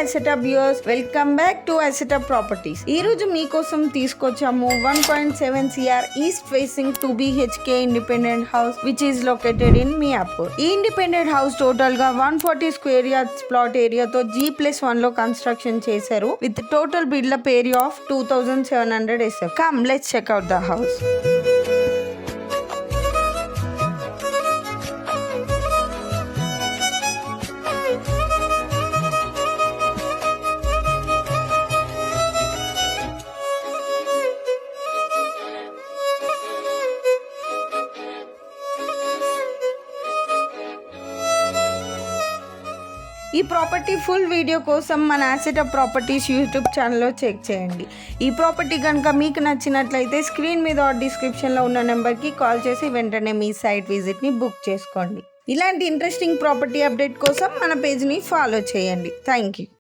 అసెటప్ viewers, welcome back to asset up properties. ఈ రోజు మీకోసం తీసుకొచ్చాము 1.7 CR east facing 2 BHK independent house which is located in Miyapur. ఈ independent house total గా 140 square yards plot ఏరియాతో G+1 లో construction చేశారు with total built-up area of 2700 SF. Come let's check out the house. ఈ property full video కోసం మన అసెటప్ properties YouTube ఛానల్లో check చేయండి. ఈ ప్రాపర్టీ కనుక మీకు నచ్చినట్లయితే స్క్రీన్ మీద డిస్క్రిప్షన్లో ఉన్న నెంబర్కి కాల్ చేసి వెంటనే మీ సైట్ విజిట్ని బుక్ చేసుకోండి. ఇలాంటి ఇంట్రెస్టింగ్ ప్రాపర్టీ అప్డేట్ కోసం మన పేజ్ని ఫాలో చేయండి. Thank you.